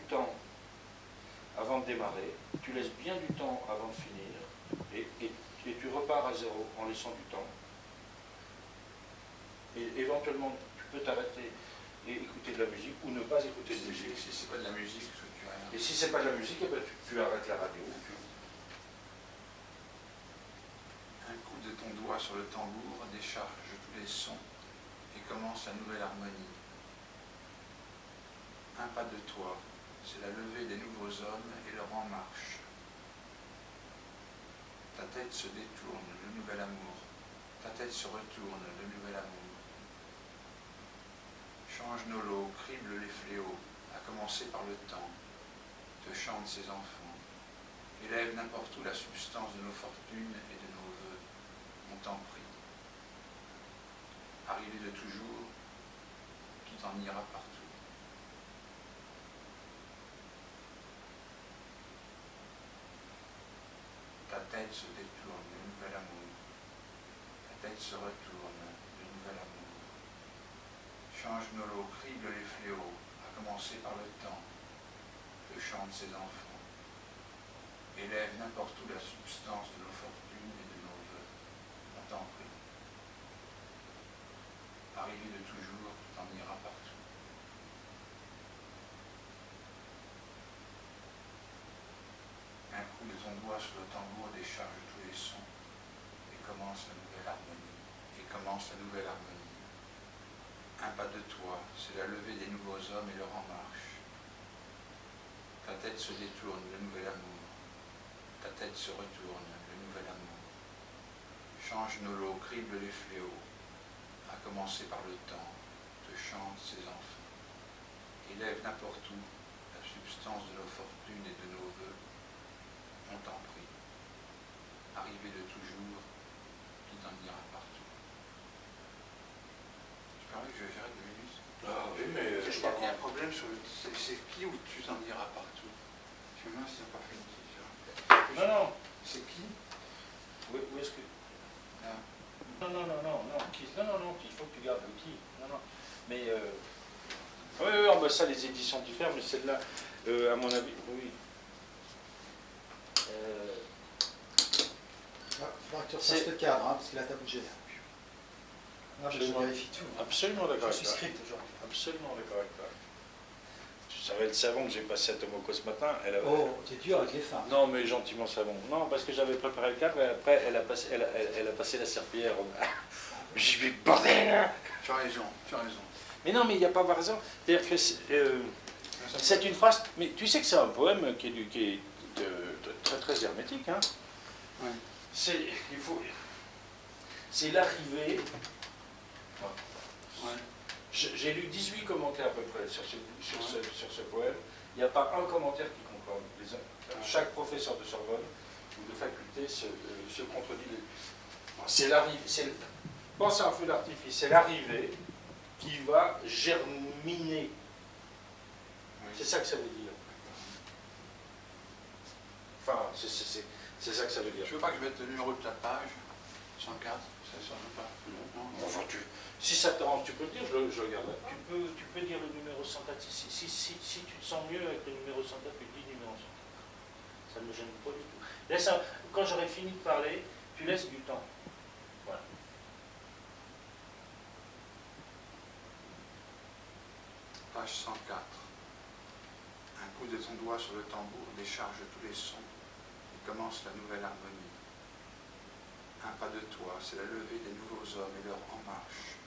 temps avant de démarrer, tu laisses bien du temps avant de finir, et tu repars à zéro en laissant du temps. Et éventuellement, tu peux t'arrêter et écouter de la musique, ou ne pas écouter de musique. Si c'est pas de la musique, tu rien. Et si c'est pas de la musique, eh ben, tu arrêtes la radio. Un coup de ton doigt sur le tambour décharge tous les sons et commence la nouvelle harmonie. Un pas de toi, c'est la levée des nouveaux hommes et leur en marche. Ta tête se détourne, le nouvel amour. Ta tête se retourne, le nouvel amour. Change nos lots, crible les fléaux, à commencer par le temps. Te chantent ses enfants. Élève n'importe où la substance de nos fortunes et de nos vœux. On t'en prie. Arrivé de toujours, tout en ira partout. Ta tête se détourne, le nouvel amour. Ta tête se retourne, le nouvel amour. Change nos lots, crible les fléaux, à commencer par le temps. Te chantent ses enfants. Élève n'importe où la substance de nos fortunes et de nos vœux. On t'en prie. Arrivé de toujours, tout en ira partout. Un coup de ton doigt sur le tambour décharge tous les sons et commence la nouvelle harmonie. Un pas de toi, c'est la levée des nouveaux hommes et leur en marche. Ta tête se détourne, le nouvel amour. Ta tête se retourne, le nouvel amour. Change nos lots, crible les fléaux, à commencer par le temps, te chantent ses enfants. Élève n'importe où la substance de nos fortunes et de nos vœux. On t'en prie. Arrivé de toujours, tout en ira partout. Je parlais que je gérais 2 minutes. Ah oui, mais Il y a un problème sur le... C'est qui ou tu t'en iras partout? Je me demande s'il n'y a pas fait une petite... Non. C'est qui? Où est-ce que... Ah. Non, il faut que tu gardes le qui. Non. Mais... Oui, bah ça, les éditions diffèrent, mais celle-là, à mon avis, oui. Il faudra que tu refasses le cadre, hein, parce que là, t'as bougé. Là, je vérifie tout. Absolument d'accord. Je suis script aujourd'hui. Absolument d'accord avec toi. Tu savais le savon que j'ai passé à Tomoko ce matin. Oh, t'es dur avec les fins. Non, mais gentiment savon. Non, parce que j'avais préparé le cadre et après, elle a passé la serpillière. J'ai dit, bordel! Tu as raison. Mais non, mais il n'y a pas de raison. C'est-à-dire que c'est une phrase. Mais tu sais que c'est un poème qui est très très hermétique. Hein. Ouais. C'est l'arrivée. Ouais. J'ai lu 18 commentaires à peu près sur ce poème. Il n'y a pas un commentaire qui concorde. Chaque professeur de Sorbonne ou de faculté se contredit. C'est l'arrivée. Pense à un feu d'artifice. C'est l'arrivée qui va germiner. Oui. C'est ça que ça veut dire. Enfin, c'est ça que ça veut dire. Tu veux pas que je mette le numéro de ta page 104? Ça ne sonne pas. Non. Enfin, si ça te rend, tu peux le dire, je regarde. Tu peux dire le numéro 104. Si tu te sens mieux avec le numéro 104, tu dis numéro 104. Ça ne me gêne pas du tout. Quand j'aurai fini de parler, tu laisses du temps. Voilà. Page 104. Un coup de ton doigt sur le tambour décharge tous les sons et commence la nouvelle harmonie. Un pas de toi, c'est la levée des nouveaux hommes et leur en marche.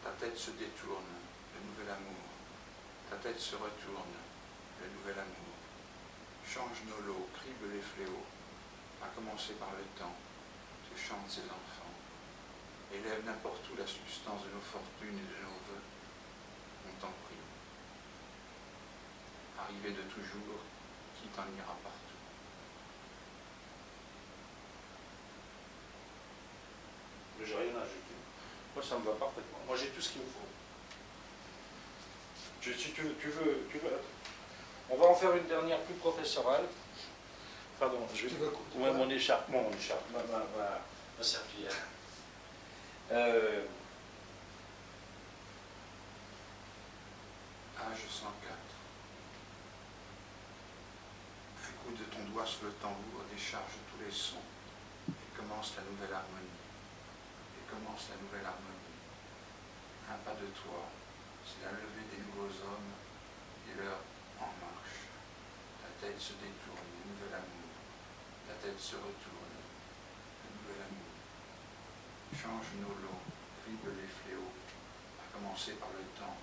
Ta tête se détourne, le nouvel amour. Ta tête se retourne, le nouvel amour. Change nos lots, crible les fléaux, à commencer par le temps, te chantent ses enfants. Élève n'importe où la substance de nos fortunes et de nos vœux. On t'en prie. Arrivé de toujours, qui t'en ira partout. Mais j'ai rien à ajouter. Moi, ça me va parfaitement. Moi, j'ai tout ce qu'il me faut. Si tu veux, on va en faire une dernière plus professorale. Pardon, je vais... Ouais, mon écharpe, ma serpillière. Page 104. doigt sur le tambour, décharge tous les sons et commence la nouvelle harmonie. Et commence la nouvelle harmonie. Un pas de toi, c'est la levée des nouveaux hommes et leur en marche. La tête se détourne, le nouvel amour. La tête se retourne, le nouvel amour. Change nos lots, dribble les fléaux, à commencer par le temps,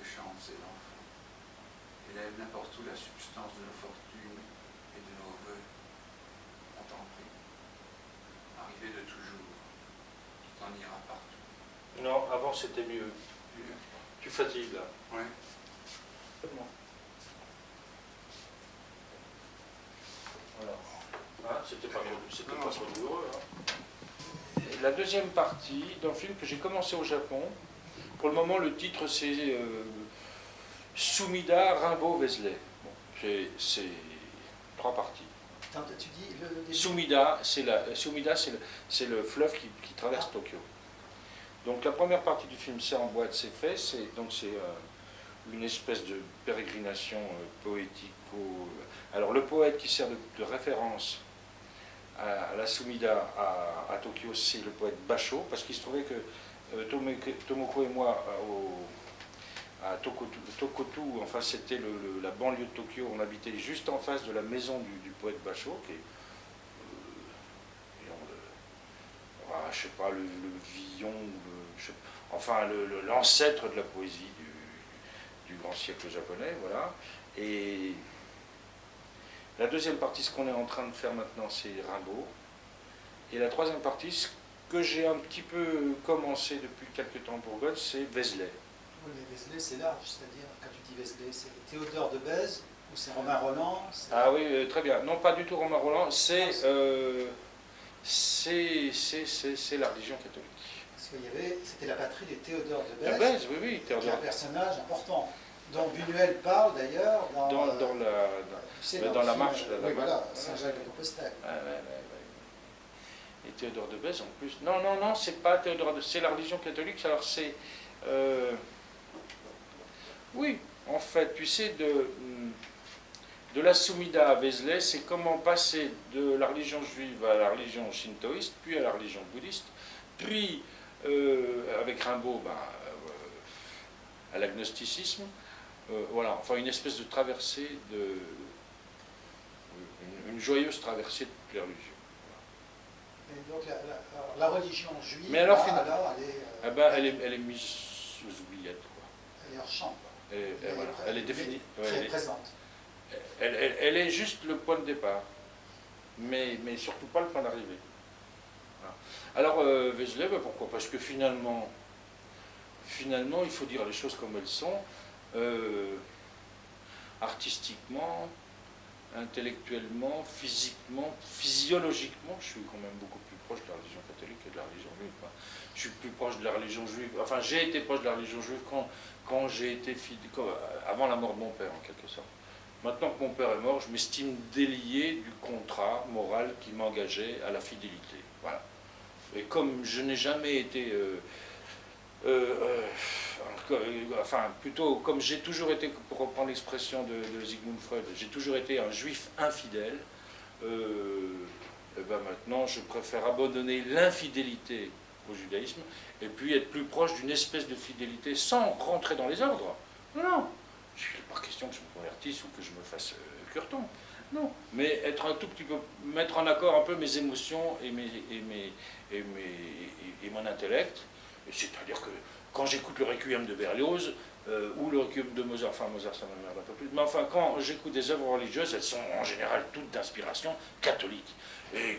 les chantes et l'enfant. Élève n'importe où la substance de nos fortunes et de nos vœux. On t'en prie. Arrivé de toujours, tu t'en iras partout. Non, avant c'était mieux. Tu fatigues là. Oui. Voilà. Hein, c'était pas trop douloureux. Hein. La deuxième partie d'un film que j'ai commencé au Japon. Pour le moment, le titre c'est Sumida Rimbaud Vézelay. Bon, c'est 3 parties. Attends, tu dis le début. Sumida, c'est le fleuve qui traverse Tokyo. Donc la première partie du film, c'est en boîte, c'est fait. C'est une espèce de pérégrination poétique. Alors le poète qui sert de référence à la Sumida à Tokyo, c'est le poète Basho, parce qu'il se trouvait que Tomoko et moi, à Tokotu, enfin c'était la banlieue de Tokyo, on habitait juste en face de la maison du poète Basho, qui est, je sais pas, le Villon, enfin l'ancêtre de la poésie du grand siècle japonais, voilà. Et la deuxième partie, ce qu'on est en train de faire maintenant, c'est Rimbaud. Et la troisième partie, ce que j'ai un petit peu commencé depuis quelques temps pour God, c'est Vézelay. Oui, mais Vézelay, c'est large, c'est-à-dire, quand tu dis Vézelay, c'est Théodore de Bèze ou c'est Romain Roland? Ah oui, très bien. Non, pas du tout Romain Roland, c'est la religion catholique. Parce c'était la patrie des Théodore de Bèze. De Bèze, oui, Qui est un Théodore. personnage important, dont Buñuel parle d'ailleurs dans la marche. Oui, voilà, Saint-Jacques-de-Compostelle. Et Théodore de Bèze en plus. Non, c'est pas Théodore de... C'est la religion catholique, alors c'est... Oui, en fait, tu sais, de la Sumida à Vézelay, c'est comment passer de la religion juive à la religion shintoïste, puis à la religion bouddhiste, puis, avec Rimbaud, à l'agnosticisme. Voilà, enfin une espèce de traversée, une joyeuse traversée de toutes les religions. Et donc la religion juive, mais alors, elle est mise sous oubliette. Elle est hors champ. Voilà, elle est définie. Très présente. Elle est juste le point de départ, mais surtout pas le point d'arrivée. Voilà. Alors, Vézelay, pourquoi? Parce que finalement, il faut dire les choses comme elles sont. Artistiquement, intellectuellement, physiquement, physiologiquement, je suis quand même beaucoup plus proche de la religion catholique que de la religion juive. Je suis plus proche de la religion juive, enfin j'ai été proche de la religion juive quand j'ai été avant la mort de mon père en quelque sorte. Maintenant que mon père est mort, je m'estime délié du contrat moral qui m'engageait à la fidélité. Voilà. Et comme je n'ai jamais été... enfin, plutôt, comme j'ai toujours été, pour reprendre l'expression de Sigmund Freud, j'ai toujours été un juif infidèle, et maintenant je préfère abandonner l'infidélité au judaïsme et puis être plus proche d'une espèce de fidélité sans rentrer dans les ordres. Non, il n'est pas question que je me convertisse ou que je me fasse cureton. Non, mais être un tout petit peu, mettre en accord un peu mes émotions et mon intellect. C'est-à-dire que quand j'écoute le Requiem de Berlioz, ou le Requiem de Mozart, enfin Mozart ça m'emmerde un peu plus, mais enfin quand j'écoute des œuvres religieuses, elles sont en général toutes d'inspiration catholique. Et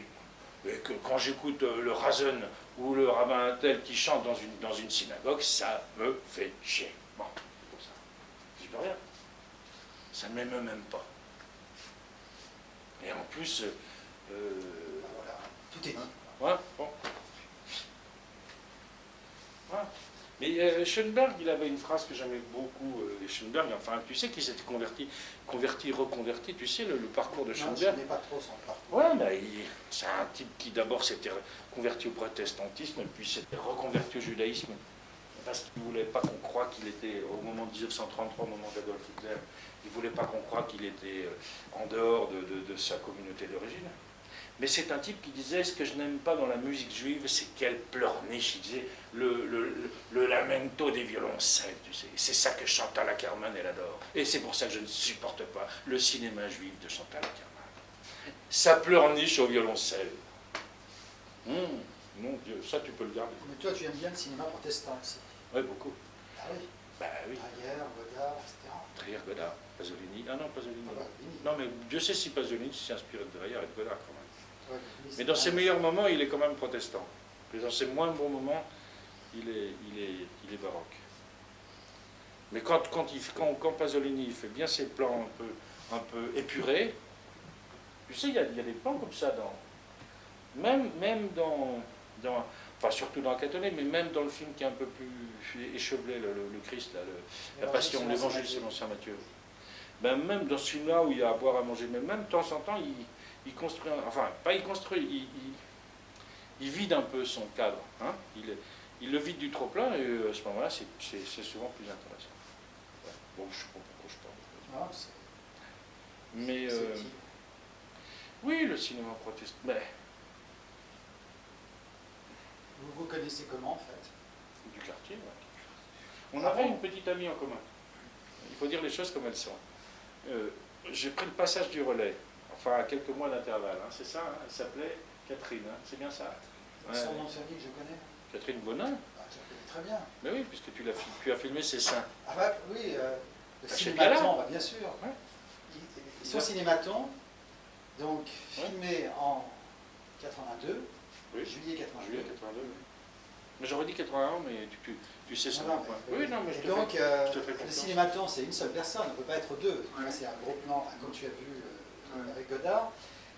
que quand j'écoute le Rasen ou le rabbin tel qui chante dans une synagogue, ça me fait chier. Bon, c'est pour ça. J'y peux rien. Ça ne m'émeut même pas. Et en plus... voilà, tout est dit. Ouais, bon. Ouais. Mais Schoenberg, il avait une phrase que j'aimais beaucoup. Schoenberg, enfin, tu sais qu'il s'était converti, reconverti. Tu sais le parcours de Schoenberg. Non, je ne connais pas trop son parcours. Ouais, mais c'est un type qui d'abord s'était converti au protestantisme, puis s'était reconverti au judaïsme parce qu'il ne voulait pas qu'on croie qu'il était, au moment de 1933, au moment d'Adolf Hitler, il ne voulait pas qu'on croie qu'il était en dehors de sa communauté d'origine. Mais c'est un type qui disait, ce que je n'aime pas dans la musique juive, c'est qu'elle pleurniche. Il disait, le lamento des violoncelles, tu sais. C'est ça que Chantal Akerman, elle adore. Et c'est pour ça que je ne supporte pas le cinéma juif de Chantal Akerman. Ça pleurniche au violoncelle. Mon Dieu, ça tu peux le garder. Mais toi, tu aimes bien le cinéma protestant aussi. Oui, beaucoup. Ah oui. Bah oui. Dreyer, Godard, etc. Dreyer, Godard, Pasolini. Ah non, Pasolini. Ah bah, Fini. Non, mais Dieu sait si Pasolini s'est inspiré de Dreyer et de Godard quand même. Ouais, Fini, Mais c'est dans pas- ses meilleurs moments, il est quand même protestant. Mais dans ses moins bons moments, il est baroque. Mais quand Pasolini il fait bien ses plans un peu épurés, tu sais, il y a des plans comme ça même dans enfin surtout dans Catonnet, mais même dans le film qui est un peu plus échevelé, le Christ, là, la Passion, l'Évangile selon saint Matthieu. Ben, même dans ce film-là où il y a à boire, à manger, mais même de temps en temps, il construit, enfin, pas il construit, il vide un peu son cadre. Hein, il le vide du trop-plein, et à ce moment-là, c'est souvent plus intéressant. Ouais. Bon, je ne sais pas pourquoi je parle. Non, c'est- Mais, c'est petit. oui, le cinéma protestant. Mais, Vous vous connaissez comment, en fait? du quartier, ouais. On avait une petite amie en commun. Il faut dire les choses comme elles sont. J'ai pris le passage du relais, enfin à quelques mois d'intervalle, hein, c'est ça, hein, elle s'appelait Catherine, hein, c'est bien ça. Ouais. Son nom de famille que je connais? Catherine Bonin. Ah, je la connais très bien. Mais oui, puisque tu as filmé ses seins. Ah bah oui, le Chez cinématon, Piala. bah, bien sûr. Ouais. Son cinématon, donc filmé en 82, Oui. juillet 82. Juillet 82, oui. Mais j'aurais dit 81, mais tu sais ça. Non, non, mais- Oui, non, mais et je te donc, je te fais le confiance. cinématon, c'est une seule personne, on ne peut pas être deux. Ouais. C'est un gros plan, enfin, comme tu as vu avec Godard.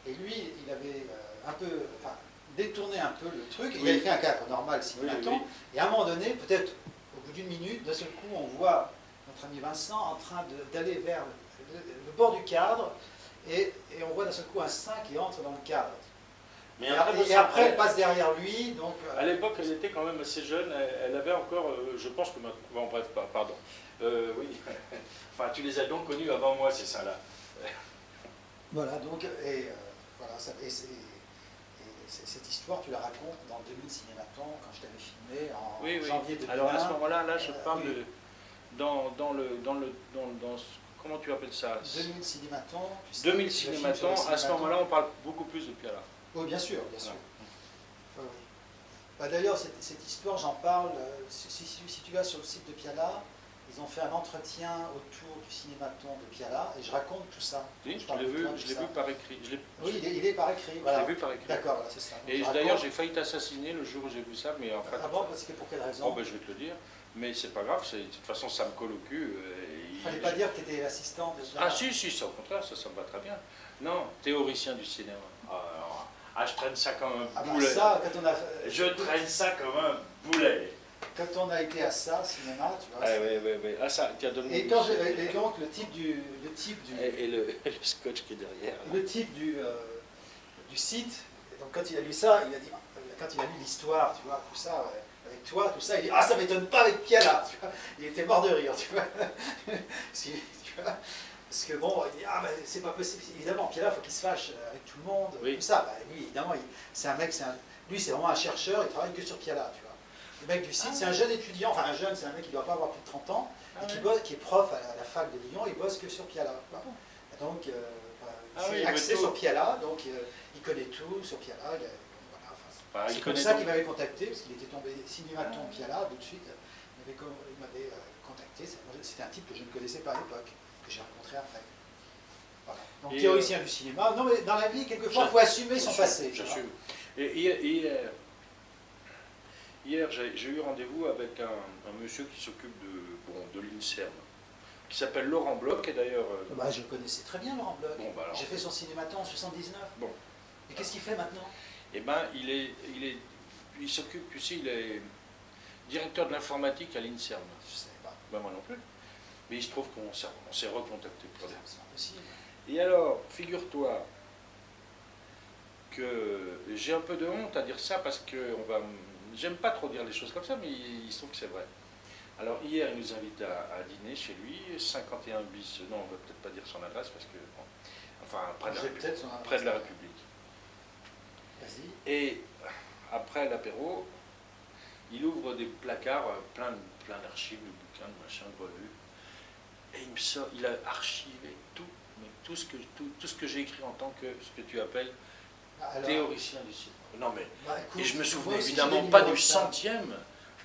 Et lui, il avait un peu, enfin, détourné un peu le truc. Il Oui. avait fait un cadre normal, cinématon. Oui, oui. Et à un moment donné, peut-être au bout d'une minute, d'un seul coup, on voit notre ami Vincent en train d'aller vers le bord du cadre. Et on voit d'un seul coup un sein qui entre dans le cadre. Mais Et après, elle passe derrière lui. Donc, à l'époque, elle était quand même assez jeune. Elle avait encore, je pense que maintenant. Bon, bref, pardon. Oui. Enfin, tu les as donc connus avant moi, ces seins-là. voilà, donc, voilà, cette histoire, tu la racontes dans 2000 Cinématon, quand je t'avais filmé en Oui, oui. janvier 2001. Alors à ce moment-là, là, je parle oui. de comment tu appelles ça 2000 Cinématon. Tu sais, 2000 le film cinématons. sur le À ce cinématon. moment-là, on parle beaucoup plus de Piala. Oui, bien sûr, bien sûr. Ouais. Oui, oui. Bah, d'ailleurs, cette histoire, j'en parle, si tu vas sur le site de Piala, ils ont fait un entretien autour du cinématon de Piala, et je raconte tout ça. Oui, Je je parle l'ai de vu, toi, je tout l'ai ça. vu par écrit. Oui, il est par écrit. Je Voilà. l'ai vu par écrit. D'accord, voilà, c'est ça. Donc, Et je d'ailleurs, raconte- j'ai failli t'assassiner le jour où j'ai vu ça, mais en fait. Ah bon, parce que pour quelle raison? Oh, ben, je vais te le dire. Mais c'est pas grave, de toute façon, ça me colle au cul. Il ne fallait pas dire que tu étais assistant de Ah, si, ça, au contraire, ça me va très bien. Non, théoricien du cinéma. Je traîne ça comme un Ah bah boulet. ça, quand on a, Je traîne ça comme un boulet. quand on a été à ça, cinéma, tu vois. Ah, oui. Ah, ça, tu as donné. Et, quand et donc le type du Et le scotch qui est derrière. le type du site, et donc quand il a lu ça, il a dit, quand il a lu l'histoire, tu vois, tout ça, avec toi, tout ça, il dit, ah, ça m'étonne pas avec Piala, tu vois. Il était mort de rire, tu vois. Parce que bon, il dit, ah, ben c'est pas possible, évidemment, Piala, il faut qu'il se fâche avec tout le monde, Oui. tout ça. Bah, lui, évidemment, c'est un mec, lui, c'est vraiment un chercheur, il travaille que sur Piala, tu vois. Le mec du site, c'est un jeune étudiant, enfin un jeune, c'est un mec qui ne doit pas avoir plus de 30 ans, et qui est prof à la fac de Lyon, il bosse que sur Piala. Et donc, c'est axé sur Piala, donc il connaît tout sur Piala. Voilà, c'est comme ça qu'il m'avait contacté, parce qu'il était tombé cinématon Piala, tout de suite. Il m'avait contacté, c'était un type que je ne connaissais pas à l'époque, que j'ai rencontré après. Voilà. Donc théoricien du cinéma. Non mais dans la vie, quelquefois, il faut assumer son passé. J'assume. Hier, j'ai eu rendez-vous avec un monsieur qui s'occupe de l'INSERM, qui s'appelle Laurent Bloch, et d'ailleurs... Bah, je connaissais très bien Laurent Bloch. Bon, bah alors, j'ai fait son cinématon en 79. Bon. Et qu'est-ce qu'il fait maintenant? Eh bien, il s'occupe, tu sais, il est directeur de l'informatique à l'INSERM. Je ne savais pas. Ben, moi non plus. Mais il se trouve qu'on s'est recontacté. C'est impossible. Et alors, figure-toi que j'ai un peu de honte à dire ça parce que j'aime pas trop dire les choses comme ça, mais il se trouve que c'est vrai. Alors hier, il nous invite à dîner chez lui, 51 bis, non, on ne va peut-être pas dire son adresse, parce que, bon, enfin, près de la J'ai République. peut-être son adresse. Près de la République. Vas-y. Et après l'apéro, il ouvre des placards plein d'archives, de bouquins, de machins, de revues. Et il a archivé tout, mais tout ce que j'ai écrit en tant que ce que tu appelles Alors, théoricien du cinéma. Non mais, bah, écoute, et je me moi souvenais aussi, évidemment j'ai des pas numéros du de ça. centième,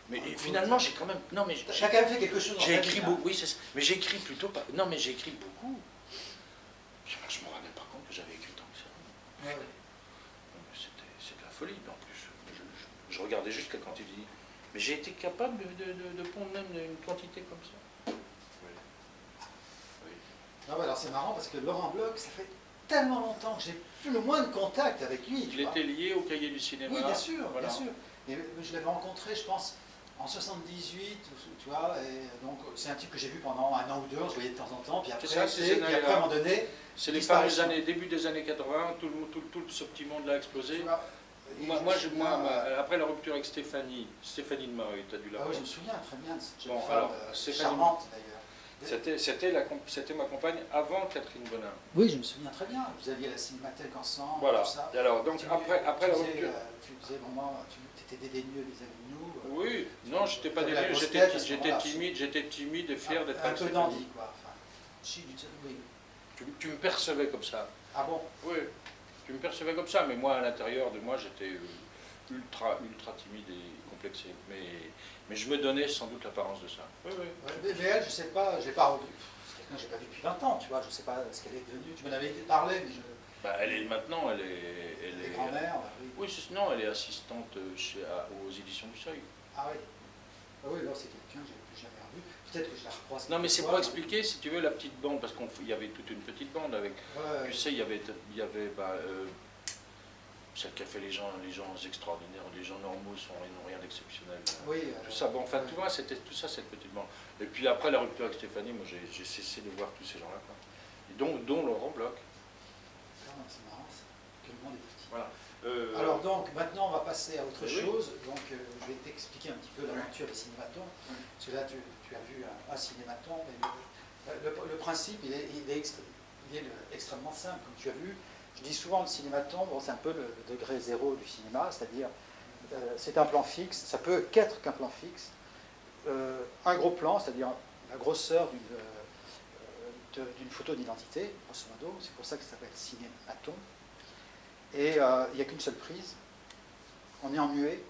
mais Écoute, finalement j'ai quand même, non mais T'as quand même fait quelque chose dans j'ai ta écrit vie, beaucoup, oui c'est ça, mais j'ai écrit plutôt pas, non mais j'ai écrit beaucoup. Je me rendais pas compte que j'avais écrit tant que ça. Ouais, ouais. C'est de la folie, en plus. Je regardais juste la quantité. Mais j'ai été capable de pondre même une quantité comme ça. Oui. Oui. Ah ouais, alors c'est marrant parce que Laurent Bloch, ça fait tellement longtemps que j'ai plus le moins de contact avec lui. Tu Il vois. était lié au cahier du cinéma. Oui, bien sûr, voilà. bien sûr. Et je l'avais rencontré, je pense, en 78, tu vois, et donc c'est un type que j'ai vu pendant 1 an ou 2, on se voyait de temps en temps, puis après, ça, ces puis après à un moment donné, C'est les disparition. fameuses années, début des années 80, tout ce petit monde a explosé. tu vois, Après la rupture avec Stéphanie de Mareuil, tu as dû la ah oui, voir. je me souviens très bien de cette jeune Bon, femme, alors, Stéphanie- charmante d'ailleurs. C'était ma compagne avant Catherine Bonin. Oui, je me souviens très bien, vous aviez la cinémathèque ensemble, Voilà. tout ça. Alors, donc, Tu- après la tu faisais, rupture. tu faisais vraiment, tu étais dédaigneux vis-à-vis de nous. Oui, non, j'étais pas T'avais la déçu, grosse tête à ce j'étais moment-là, timide et fier d'être un avec peu Stéphanie. dandy, quoi. Enfin, oui. Tu me percevais comme ça. Ah bon? Oui, tu me percevais comme ça, mais moi, à l'intérieur de moi, j'étais ultra timide et complexé. Mais je me donnais sans doute l'apparence de ça. Oui, oui. Ouais, mais elle, je sais pas, je l'ai pas revu. C'est quelqu'un que j'ai pas vu depuis 20 ans, tu vois, je sais pas ce qu'elle est devenue. Tu m'en avais parlé, mais je. Bah, elle est maintenant, elle Elle est est grand-mère, bah oui. Oui, non, elle est assistante aux éditions du Seuil. Ah oui. Ah oui, alors c'est quelqu'un que j'ai plus jamais revu. Peut-être que je la recroise. Non, mais c'est quelquefois, pour mais- expliquer, si tu veux, la petite bande, parce qu'il y avait toute une petite bande avec. Ouais, Tu sais, il y avait celle qui a fait les gens extraordinaires, les gens normaux ils n'ont rien d'exceptionnel. oui. Tout ça, bon, enfin, ouais. tu vois, c'était tout ça, cette petite bande. Et puis après la rupture avec Stéphanie, moi, j'ai cessé de voir tous ces gens-là, quoi. Et dont Laurent Bloch. Ah, c'est marrant, ça. Que le monde est petit. Voilà. Alors donc, maintenant on va passer à autre Oui. chose. Donc je vais t'expliquer un petit peu l'aventure des cinématons. Parce que là tu as vu un cinématon, mais le principe il est extrêmement simple, comme tu as vu. Je dis souvent le cinématon, bon, c'est un peu le degré zéro du cinéma, c'est-à-dire c'est un plan fixe, ça peut qu'être qu'un plan fixe. Un gros plan, c'est-à-dire la grosseur d'une photo d'identité, grosso modo, c'est pour ça que ça s'appelle cinématon. Et il n'y a qu'une seule prise, on est en muet,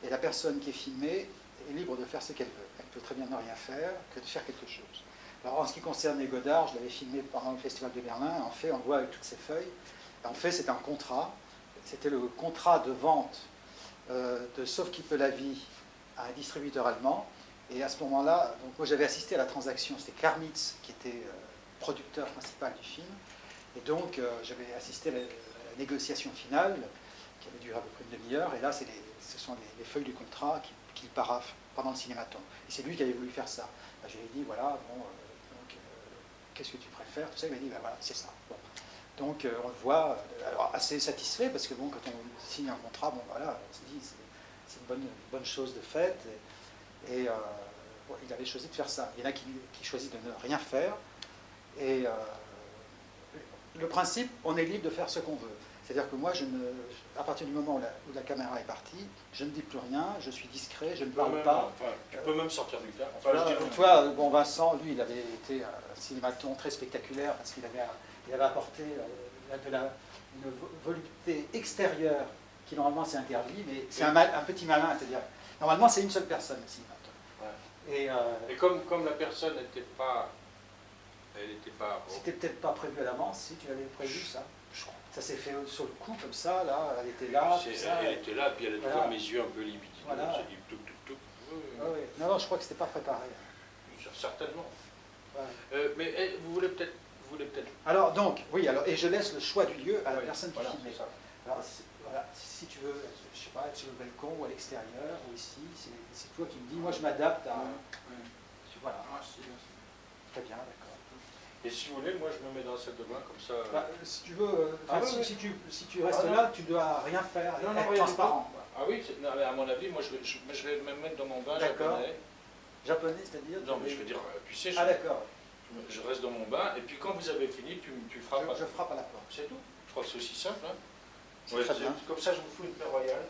et la personne qui est filmée est libre de faire ce qu'elle veut. Elle peut très bien ne rien faire que de faire quelque chose. Alors en ce qui concerne les Godard, je l'avais filmé pendant le Festival de Berlin, en fait on le voit avec toutes ces feuilles, et en fait c'était un contrat, c'était le contrat de vente de Sauf qui peut la vie à un distributeur allemand, et à ce moment-là, donc moi j'avais assisté à la transaction, c'était Karmitz qui était producteur principal du film, et donc j'avais assisté à la négociation finale, qui avait duré à peu près une demi-heure, et là ce sont les feuilles du contrat qu'il paraphe pendant le cinématon. Et c'est lui qui avait voulu faire ça. Ben, je lui ai dit, voilà, bon, qu'est-ce que tu préfères, tout ça, il m'a dit, ben voilà, c'est ça. Bon. Donc on le voit, alors, assez satisfait, parce que bon, quand on signe un contrat, bon voilà, on se dit, c'est une bonne chose de faite, et bon, il avait choisi de faire ça. Il y en a qui choisissent de ne rien faire, et le principe, on est libre de faire ce qu'on veut. C'est-à-dire que moi, à partir du moment où la caméra est partie, je ne dis plus rien, je suis discret, je ne parle pas. Enfin, tu peux même sortir du cadre. Enfin, Voilà, je dis rien. tu vois, bon, Vincent, lui, il avait été un cinématon très spectaculaire parce qu'il avait apporté une volupté extérieure qui normalement c'est interdit, mais c'est un petit malin, c'est-à-dire normalement c'est une seule personne le cinématon. Ouais. Et comme la personne n'était pas, C'était peut-être pas prévu à l'avance, si tu l'avais prévu ça. Ça s'est fait sur le coup comme ça, là, elle était là, tout ça. Elle était là, puis elle a Voilà. toujours mes yeux un peu libitineux. Voilà. On s'est dit tout. Ah oui. Non, je crois que c'était pas préparé. Certainement. Ouais. Mais vous voulez peut-être. Alors donc, oui, et je laisse le choix du lieu à la Oui, personne qui voilà, filme. c'est ça. Alors, voilà, si tu veux, je sais pas, être sur le balcon ou à l'extérieur ou ici, c'est toi qui me dis. Moi, je m'adapte à. Voilà. Très bien, d'accord. Et si vous voulez, moi je me mets dans la salle de bain comme ça. Bah, si tu veux, oui. si tu restes là, tu dois rien faire, être rien du transparent. Ah oui, à mon avis, moi je vais me mettre dans mon bain D'accord. japonais. Japonais, c'est-à-dire? Non, mais je veux dire, tu sais, Ah d'accord. je reste dans mon bain, et puis quand vous avez fini, tu frappes. Je frappe à la porte. C'est tout. Je crois que c'est aussi simple. Hein. C'est très bien. Comme ça, je vous fous une paix royale.